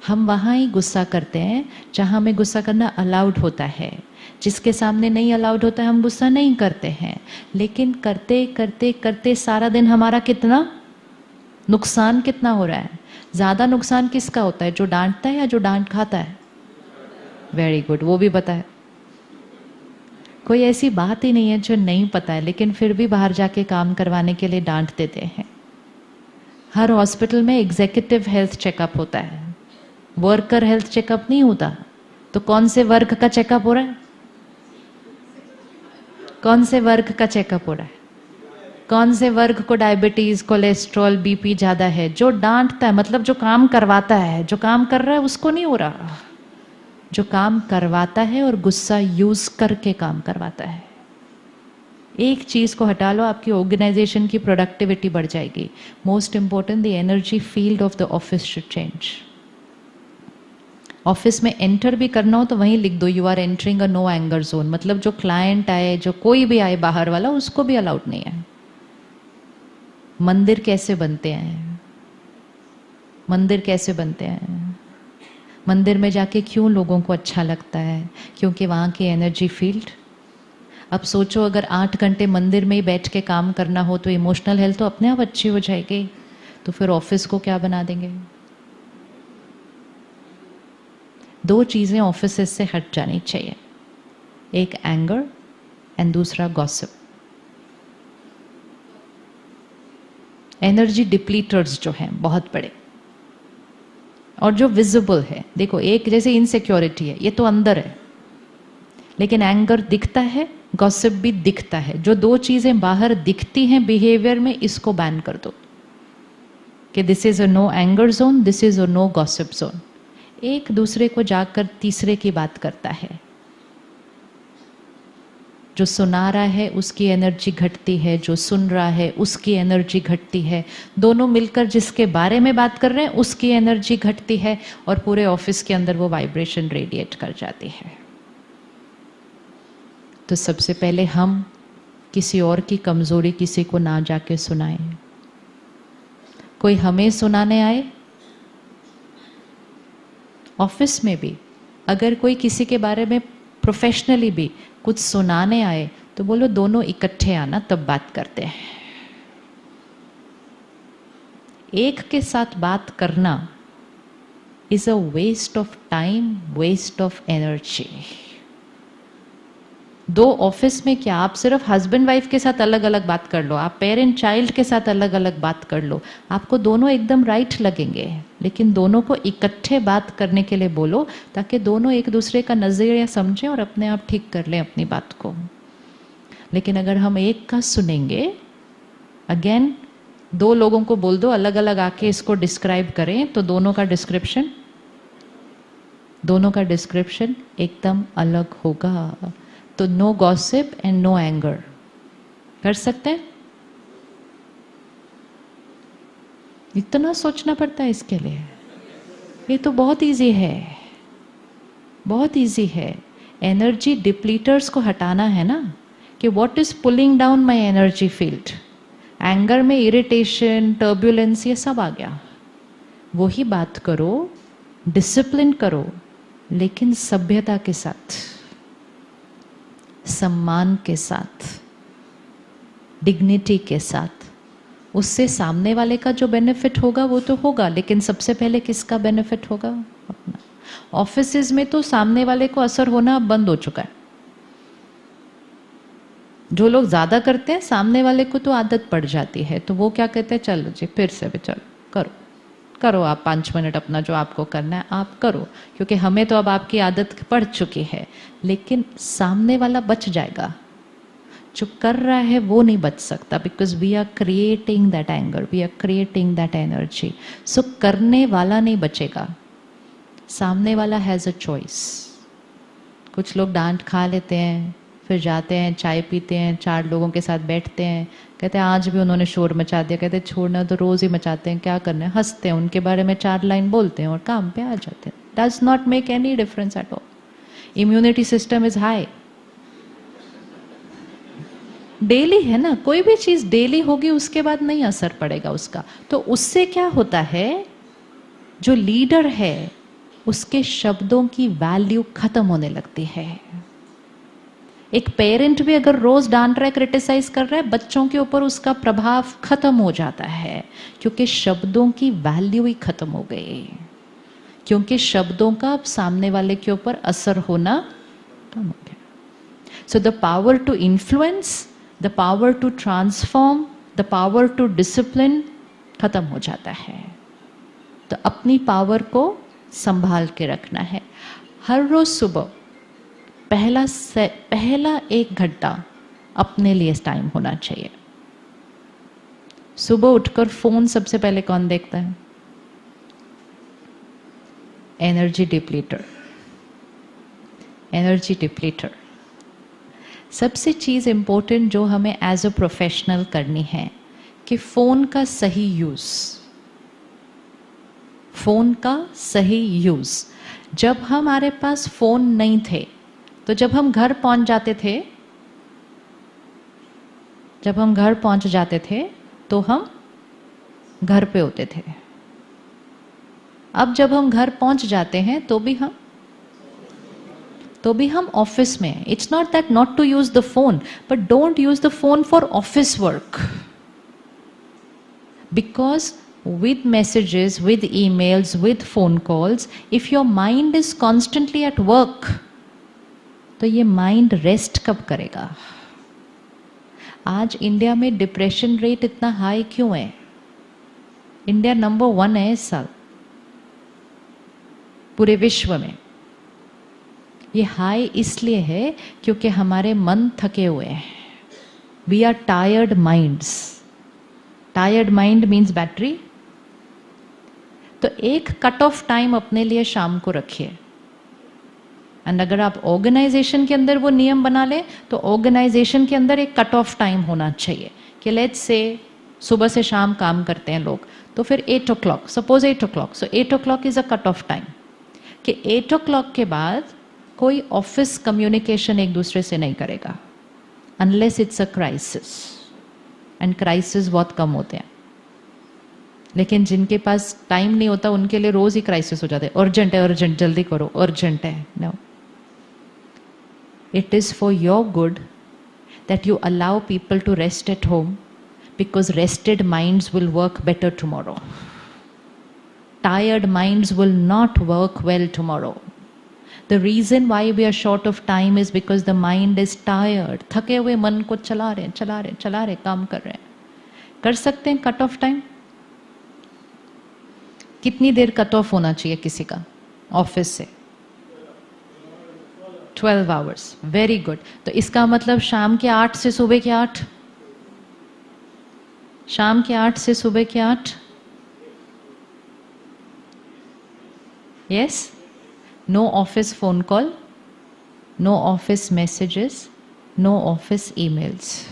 हम वहाँ ही गुस्सा करते हैं जहाँ हमें गुस्सा करना अलाउड होता है। जिसके सामने नहीं अलाउड होता है हम गुस्सा नहीं करते हैं। लेकिन करते करते करते सारा दिन हमारा कितना नुकसान कितना हो रहा है। ज़्यादा नुकसान किसका होता है, जो डांटता है या जो डांट खाता है? वेरी गुड, वो भी पता है। कोई ऐसी बात ही नहीं है जो नहीं पता है, लेकिन फिर भी बाहर जाके काम करवाने के लिए डांट देते हैं। हर हॉस्पिटल में एग्जीक्यूटिव हेल्थ चेकअप होता है, वर्कर हेल्थ चेकअप नहीं होता। तो कौन से वर्ग का चेकअप हो रहा है? कौन से वर्ग का चेकअप हो रहा है? कौन से वर्ग को डायबिटीज, कोलेस्ट्रॉल, बीपी ज्यादा है? जो डांटता है, मतलब जो काम करवाता है। जो काम कर रहा है उसको नहीं हो रहा, जो काम करवाता है और गुस्सा यूज करके काम करवाता है। एक चीज को हटा लो, आपकी ऑर्गेनाइजेशन की प्रोडक्टिविटी बढ़ जाएगी। Most important, the energy field of the office should change. Office में एंटर भी करना हो तो वहीं लिख दो, you are entering a no anger zone. मतलब जो क्लाइंट आए, जो कोई भी आए बाहर वाला, उसको भी अलाउड नहीं है। मंदिर कैसे बनते हैं? मंदिर कैसे बनते हैं? मंदिर में जाके क्यों लोगों को अच्छा लगता है? क्योंकि वहाँ की एनर्जी फील्ड। अब सोचो, अगर 8 घंटे मंदिर में ही बैठ के काम करना हो तो इमोशनल हेल्थ तो अपने आप अच्छी हो जाएगी। तो फिर ऑफिस को क्या बना देंगे? 2 चीज़ें ऑफिस से हट जानी चाहिए, एक एंगर एंड दूसरा गॉसिप। एनर्जी डिप्लीटर्स जो हैं बहुत बड़े, और जो विजिबल है। देखो, एक जैसे इनसिक्योरिटी है, ये तो अंदर है, लेकिन एंगर दिखता है, गॉसिप भी दिखता है। जो 2 चीजें बाहर दिखती हैं बिहेवियर में, इसको बैन कर दो कि this is a no anger zone, this is a no gossip zone. एक दूसरे को जाकर तीसरे की बात करता है। जो सुना रहा है उसकी एनर्जी घटती है, जो सुन रहा है उसकी एनर्जी घटती है। दोनों मिलकर जिसके बारे में बात कर रहे हैं उसकी एनर्जी घटती है, और पूरे ऑफिस के अंदर वो वाइब्रेशन रेडिएट कर जाती है। तो सबसे पहले हम किसी और की कमजोरी किसी को ना जाके सुनाएं। कोई हमें सुनाने आए, ऑफिस में भी अगर कोई किसी के बारे में प्रोफेशनली भी कुछ सुनाने आए तो बोलो दोनों इकट्ठे आना, तब बात करते हैं। एक के साथ बात करना is a waste of time, waste of energy. 2 office में क्या, आप सिर्फ हस्बैंड वाइफ के साथ अलग अलग बात कर लो, आप पेरेंट चाइल्ड के साथ अलग अलग बात कर लो, आपको दोनों एकदम राइट लगेंगे। लेकिन दोनों को इकट्ठे बात करने के लिए बोलो, ताकि दोनों एक दूसरे का नजरिया समझें और अपने आप ठीक कर लें अपनी बात को। लेकिन अगर हम एक का सुनेंगे, अगेन 2 लोगों को बोल दो अलग अलग आके इसको डिस्क्राइब करें, तो दोनों का डिस्क्रिप्शन एकदम अलग होगा। तो no gossip and no anger कर सकते हैं? इतना सोचना पड़ता है इसके लिए? ये तो बहुत इजी है, बहुत इजी है। एनर्जी डिप्लीटर्स को हटाना है ना, कि what is pulling down my energy field. Anger में इरिटेशन, टर्बुलेंस, ये सब आ गया। वही बात करो, डिसिप्लिन करो, लेकिन सभ्यता के साथ, सम्मान के साथ, डिग्निटी के साथ। उससे सामने वाले का जो बेनिफिट होगा वो तो होगा, लेकिन सबसे पहले किसका बेनिफिट होगा? अपना। ऑफिसेज में तो सामने वाले को असर होना अब बंद हो चुका है। जो लोग ज्यादा करते हैं सामने वाले को तो आदत पड़ जाती है, तो वो क्या कहते हैं, चलो जी फिर से भी चलो करो करो, आप 5 मिनट अपना जो आपको करना है आप करो, क्योंकि हमें तो अब आपकी आदत पड़ चुकी है। लेकिन सामने वाला बच जाएगा, जो कर रहा है वो नहीं बच सकता, because we are creating that anger, we are creating that energy. So करने वाला नहीं बचेगा, सामने वाला हैज अ चॉइस। कुछ लोग डांट खा लेते हैं, फिर जाते हैं, चाय पीते हैं, 4 लोगों के साथ बैठते हैं, कहते हैं आज भी उन्होंने शोर मचा दिया, कहते हैं छोड़ना तो रोज ही मचाते हैं, क्या करना है, हंसते हैं, उनके बारे में 4 लाइन बोलते हैं और काम पे आ जाते हैं। Does not make any difference at all. Immunity system is high. Daily है ना, कोई भी चीज डेली होगी उसके बाद नहीं असर पड़ेगा उसका। तो उससे क्या होता है, जो लीडर है उसके शब्दों की वैल्यू खत्म होने लगती है। एक पेरेंट भी अगर रोज डांट रहा है, क्रिटिसाइज कर रहा है, बच्चों के ऊपर उसका प्रभाव खत्म हो जाता है, क्योंकि शब्दों की वैल्यू ही खत्म हो गई, क्योंकि शब्दों का अब सामने वाले के ऊपर असर होना कम हो गया। So the power to influence, the power to transform, the power to discipline खत्म हो जाता है। तो अपनी पावर को संभाल के रखना है। हर रोज सुबह पहला 1 घंटा अपने लिए टाइम होना चाहिए। सुबह उठकर फोन सबसे पहले कौन देखता है? एनर्जी डिप्लीटर। एनर्जी डिप्लीटर। सबसे चीज इंपॉर्टेंट जो हमें एज अ प्रोफेशनल करनी है कि फोन का सही यूज, फोन का सही यूज। जब हमारे पास फोन नहीं थे, तो जब हम घर पहुंच जाते थे तो हम घर पे होते थे। अब जब हम घर पहुंच जाते हैं तो भी हम ऑफिस में। It's not that not to use the phone, but don't use the phone for office work, because with messages, with emails, with phone calls, if your mind is constantly at work, तो ये mind rest कब करेगा? आज India में depression rate इतना high क्यों है? India number 1 है इस साल पूरे विश्व में। ये हाई इसलिए है क्योंकि हमारे मन थके हुए हैं। We are tired minds. Tired mind means battery. तो एक कट ऑफ टाइम अपने लिए शाम को रखिए। एंड अगर आप ऑर्गेनाइजेशन के अंदर वो नियम बना ले, तो ऑर्गेनाइजेशन के अंदर एक कट ऑफ टाइम होना चाहिए कि लेट्स से सुबह से शाम काम करते हैं लोग, तो फिर 8 o'clock, suppose 8 o'clock, so 8 o'clock is a cut off time कि 8 o'clock के बाद कोई ऑफिस कम्युनिकेशन एक दूसरे से नहीं करेगा, unless it's a crisis. And crisis बहुत कम होते हैं, लेकिन जिनके पास टाइम नहीं होता उनके लिए रोज ही क्राइसिस हो जाते हैं। अर्जेंट है, अर्जेंट, जल्दी करो, अर्जेंट है। No, it is for your good that you allow people to rest at home, because rested minds will work better tomorrow. Tired minds will not work well tomorrow. The reason why we are short of time is because the mind is tired. थके हुए मन को चला रहे, काम कर रहे हैं। कर सकते हैं कट ऑफ टाइम? कितनी देर कट ऑफ होना चाहिए किसी का ऑफिस से? 12 आवर्स। Very good. तो इसका मतलब शाम के 8 से सुबह के 8, शाम के 8 से सुबह के 8। Yes, no office phone call, no office messages, no office emails.